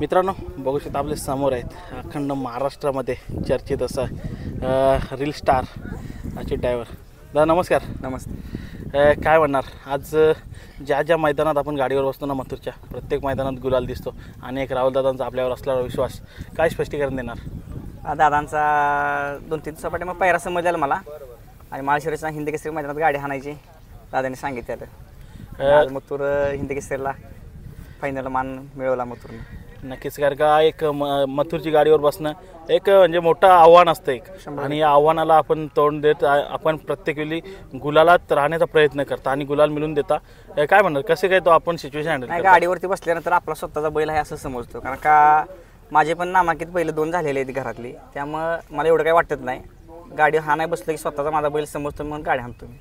मित्रांनो बघू शकता आपल्या समोर आहेत अखंड महाराष्ट्रामध्ये चर्चित असा रील स्टार अच्युत ड्रायव्हर. दादा नमस्कार. नमस्ते. काय म्हणणार आज ज्या मैदानात आपण गाडीवर बसतो ना मथुरच्या प्रत्येक मैदानात गुलाल दिसतो आणि एक राहुल दादांचा आपल्यावर असलेला विश्वास काय स्पष्टीकरण देणार? दादांचा 2-3 दिवसापाठी मग पहिरा समजलेला मला आणि माळशिरसच्या हिंद केसरी मैदानात गाडी हाणायची दादांनी सांगितलं. मथुर हिंद केसरीला फायनल मान मिळवला मथुरने. नक्कीच कारण का एक मथुरची गाडीवर बसणं एक म्हणजे मोठं आव्हान असतं एक आणि या आव्हानाला आपण तोंड देत आपण प्रत्येक वेळी गुलालात राहण्याचा प्रयत्न करता आणि गुलाल मिळून देता. काय म्हणणार कसे काय तो आपण सिच्युएशन हँडल नाही गाडीवरती बसल्यानंतर आपला स्वतःचा बैल आहे असं समजतो कारण का माझे पण नामांकित बैल 2 झालेले आहेत घरातली त्यामुळं मला एवढं काही वाटत नाही. गाडी हा नाही बसलं की स्वतःचा माझा बैल समजतो म्हणून गाडी हाणतो मी.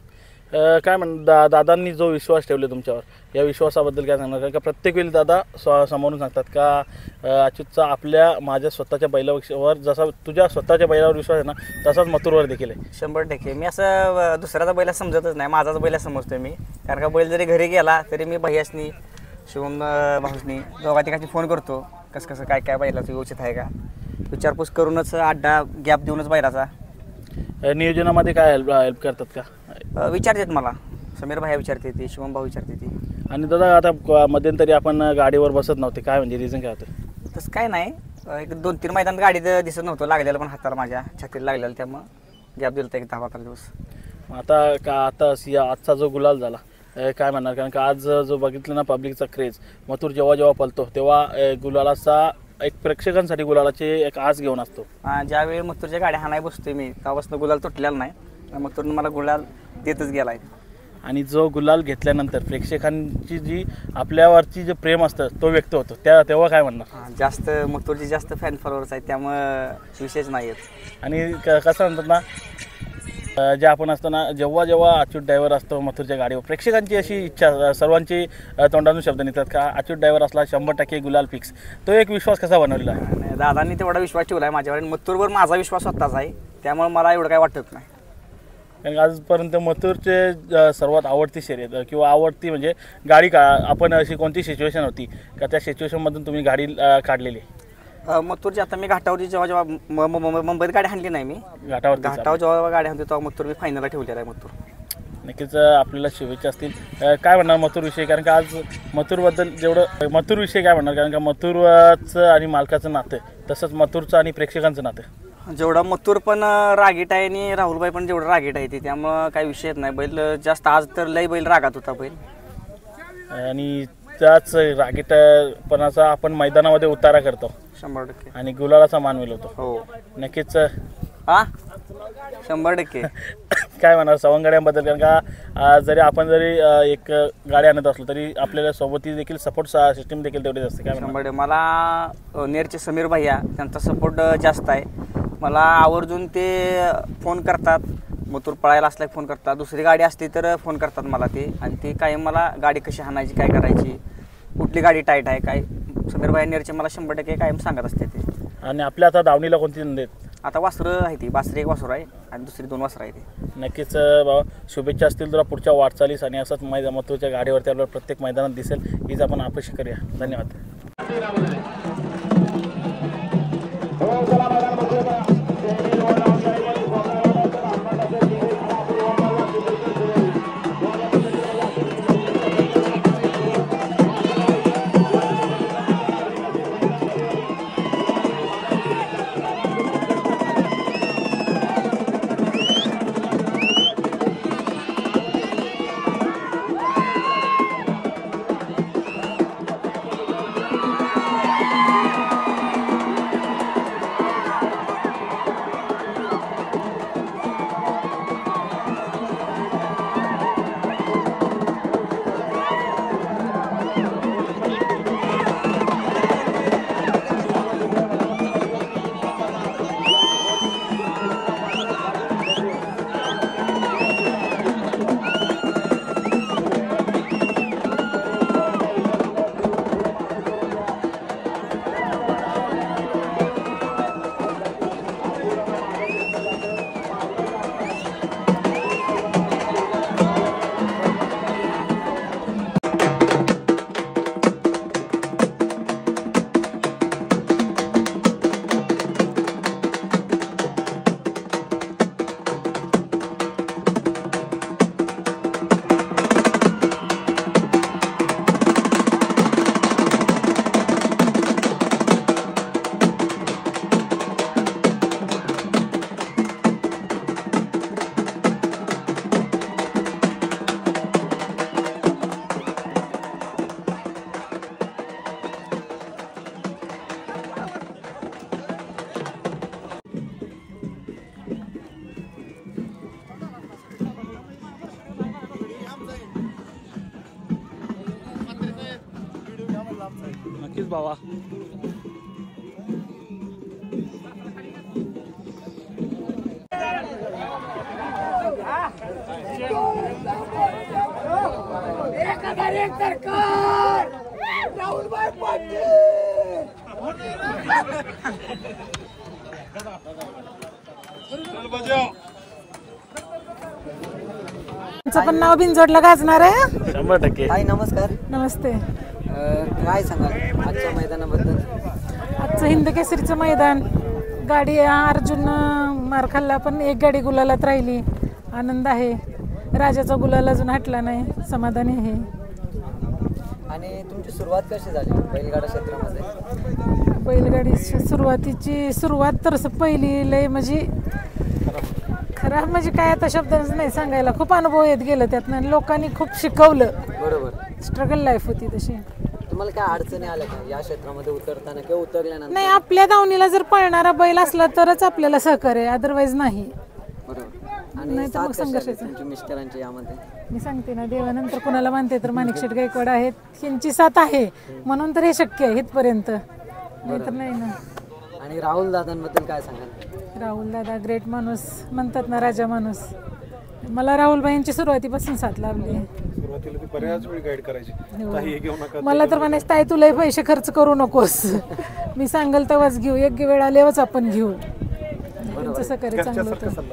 काय म्हण दादांनी जो विश्वास ठेवले तुमच्यावर या विश्वासाबद्दल काय सांगणार? कारण का प्रत्येक वेळी दादा समोरून सांगतात का अच्युतचा माझ्या स्वतःच्या बैलावर जसा तुझ्या स्वतःच्या बैलावर विश्वास आहे ना तसाच मथुरवर देखील आहे. 100% मी असं दुसऱ्याचा बैला समजतच नाही माझाच बैला समजतो मी कारण का बैल जरी घरी गेला तरी मी भैयासनी शिवम भाऊसनी दोघा तिघांनी फोन करतो कसं काय बैलाचं व्यवस्थित आहे का विचारपूस करूनच अड्डा गॅप देऊनच बैलाचा. नियोजनामध्ये काय हेल्प करतात का? विचारतात मला समीर भाई विचारते ती शिवम भाऊ विचारते ती. आणि दादा आता मध्यंतरी आपण गाडीवर बसत नव्हते काय म्हणजे रिझन काय होतं? तसं काय नाही एक 2-3 मैदानात गाडीत दिसत नव्हतं लागलेलं पण हाताला माझ्या छातीला लागलेलं त्यामुळं गॅप दिलं तर एक 10-12 दिवस. आता आजचा जो गुलाल झाला काय म्हणणार? कारण का आज जो बघितलं ना पब्लिकचा क्रेज मथुर जेव्हा पळतो तेव्हा गुलालाचा एक प्रेक्षकांसाठी गुलालाची एक आस घेऊन असतो. ज्यावेळी मथुरच्या गाड्या हाणाय बसतोय मी तेव्हापासून गुलाल तुटलेला नाही मथुरनं मला गुलाल देतच गेला आहे. आणि जो गुलाल घेतल्यानंतर प्रेक्षकांची जी आपल्यावरची जे प्रेम असतं तो व्यक्त होतो तेव्हा काय म्हणणार? जास्त मथुरची जास्त फॅन फॉलोअर्स आहेत त्यामुळं विशेष नाही आहेत. आणि कसं म्हणतात ना जे आपण असतो ना जेव्हा अच्युत ड्रायव्हर असतो मथुरच्या गाडीवर प्रेक्षकांची अशी इच्छा सर्वांची तोंडातून शब्द निघतात का अच्युत ड्रायव्हर असला 100% गुलाल फिक्स. तो एक विश्वास कसा बनवलेला आहे? दादांनी तेवढा विश्वास ठेवला आहे माझ्यावर आणि मथुरवर माझा विश्वास स्वतःचा आहे त्यामुळे मला एवढं काय वाटत नाही. कारण आजपर्यंत मथुरचे सर्वात आवडती शर्यत किंवा आवडती म्हणजे गाडी का आपण अशी कोणती सिच्युएशन होती का त्या सिच्युएशनमधून तुम्ही गाडी काढलेली? मथुरची आता मी घाटावरची जेव्हा मुंबईत गाडी हाणली नाही मी घाटावर जेव्हा गाडी हाणते तेव्हा मथुर मी फायनलला ठेवलेला आहे. मथुर नक्कीच आपल्याला शुभेच्छा असतील. काय म्हणणार मथुरविषयी? कारण का आज मथुरबद्दल जेवढं मथुरविषयी काय म्हणणार? कारण का मथुरचं आणि मालकाचं नातं तसंच मथुरचं आणि प्रेक्षकांचं नातं जेवढा मथुर पण रागीट आहे आणि राहुलबाई पण जेवढं रागीट आहे ते त्यामुळं काही विषयच नाही. बैल जास्त आज तर लई बैल रागात होता बैल आणि त्याच रागीटपणाचा आपण मैदानामध्ये उतारा करतो 100% आणि गुलालाचा मान मिळवतो. हो नक्कीच 100%. काय म्हणणार सवंगड्यांबद्दल? कारण का जरी एक गाडी आणत असलो तरी आपल्याला सोबती देखील सपोर्ट सिस्टीम देखील तेवढीच असते. काय 100%. मला नेरचे समीर भैया त्यांचा सपोर्ट जास्त आहे. मला आवर्जून ते फोन करतात मथुर पळायला असला फोन करतात दुसरी गाडी असली तर फोन करतात मला ते आणि ते कायम मला गाडी कशी हाणायची काय करायची कुठली गाडी टाईट आहे काय समीर भाई नेरचे मला 100% कायम सांगत असते ते. आणि आपल्या आता दावणीला कोणती नंदी आहेत? आता वासरं आहे ती बासरी एक वासर आहे आणि दुसरी 2 वासरं आहे ती. नक्कीच बाबा शुभेच्छा असतील तुला पुढच्या वाटचालीस आणि असंच मथुरच्या गाडीवरती आपल्याला प्रत्येक मैदानात दिसेल हीच आपण अपेक्षा करूया. धन्यवाद. भावा. तुमचं पण नाव बिनजोडला गाजणार आहे. 100%. हाय नमस्कार. नमस्ते. काय सांगाल आजच्या मैदानाबद्दल? आजचं हिंद केसरीचं मैदान, गाडी अर्जुन मार खाल्ला पण एक गाडी गुलालात राहिली. आनंद आहे. राजाचा गुलाल अजून हटला नाही, समाधानी आहे. आणि तुमची सुरुवात कशी झाली बैलगाडा क्षेत्रामध्ये? बैलगाडी सुरुवातीची सुरुवात तर पहिली लय म्हणजे खराब म्हणजे काय आता शब्दच नाही सांगायला. खूप अनुभव येत गेलं त्यातनं, लोकांनी खूप शिकवलं. बरोबर. स्ट्रगल लाईफ होती तशी. तुम्हाला काय अडचणी आल्या का या क्षेत्रामध्ये उतरताना किंवा उतरल्यानंतर? नाही, आपल्या दावणीला जर पळणारा बैल असला तरच आपल्याला सहकार्य, अदरवाईज नाही. बरोबर. आणि नाही तर मग साथ कशी आली संघर्षाचं. तुमच्या मिस्टरांच्या यामध्ये? मी सांगते ना, देवानंतर कोणाला मानते तर माणिकशेठ गायकवाड आहेत, यांची साथ आहे म्हणून तर हे शक्य आहे इथपर्यंत, नाहीतर नाही ना. आणि राहुल दादांबद्दल काय सांगाल? राहुल दादा ग्रेट माणूस, म्हणतात ना राजा माणूस. मला राहुलबाईंची सुरुवातीपासून साथ लाभली. सुरुवातीला ती बऱ्याच वेळ गाईड करायची, ताई हे घेऊ नका. मला तर म्हणायचं ताई तुलाही पैसे खर्च करू नकोस, मी सांगल तेव्हाच घेऊ, एक वेळ आल्यावरच आपण घेऊ. त्यांचं सहकार्य चांगलं होतं.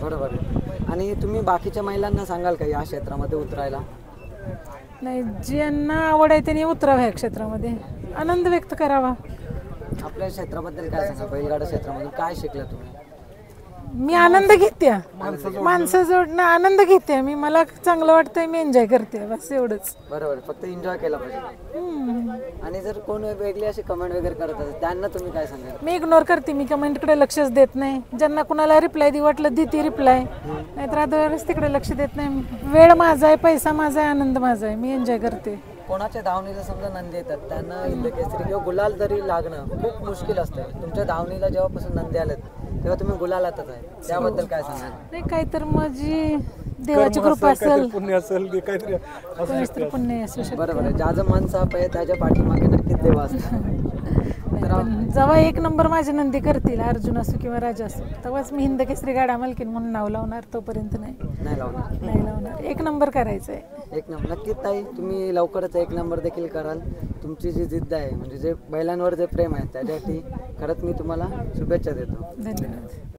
बरोबर आहे. आणि तुम्ही बाकीच्या महिलांना सांगाल का या क्षेत्रामध्ये उतरायला? नाही, ज्यांना आवड आहे त्यांनी उतरावं ह्या क्षेत्रामध्ये, आनंद व्यक्त करावा. आपल्या क्षेत्राबद्दल काय सांगा? बैलगाडा क्षेत्रामधून काय शिकला तुम्ही? मी आनंद घेते, माणसं जोडणं आनंद घेते मी. मला चांगलं वाटतंय, मी एन्जॉय करते, बस एवढंच. बरोबर. फक्त एन्जॉय केला पाहिजे. आणि जर कोण वेगळी अशी कमेंट वगैरे करत असेल त्यांना तुम्ही काय सांगाल? मी इग्नोर करते, मी कमेंटकडे लक्षच देत नाही. ज्यांना कुणाला रिप्लाय दे वाटलं देते रिप्लाय, नाहीतर अदरवाईज तिकडे लक्ष देत नाही. वेळ माझा आहे, पैसा माझा आहे, आनंद माझा आहे, मी एन्जॉय करते. कोणाच्या धावणीला समजा नंदी येतात, त्यांना हिंद केसरी किंवा गुलाल तरी लागणं खूप मुश्किल असतं. तुमच्या धावणीला जेव्हापासून नंदी आलेत तेव्हा तुम्ही गुलालातच आहे, त्याबद्दल काय सांगाल? नाही, काय तर माझी देवाची कृपा असेल, पुण्य असेल की काहीतरी कोणीच तर पुण्य असू शकतं. बरोबर आहे. ज्याचं मन साफ आहे त्याच्या पाठीमागे नक्कीच देव असतो. पण जेव्हा एक नंबर माझे नंदी करतील, अर्जुन असो किंवा राजा असो, तेव्हाच मी हिंद केसरी गाडा मालकीन म्हणून नाव लावणार. तोपर्यंत नाही लावणार. नाही लावणार. एक नंबर करायचंय. एक नंबर नक्कीच ताई, तुम्ही लवकरच एक नंबर देखील कराल. तुमची जी जिद्द आहे, म्हणजे जे बैलांवर जे प्रेम आहे, त्याच्यासाठी खरंच मी तुम्हाला शुभेच्छा देतो. धन्यवाद.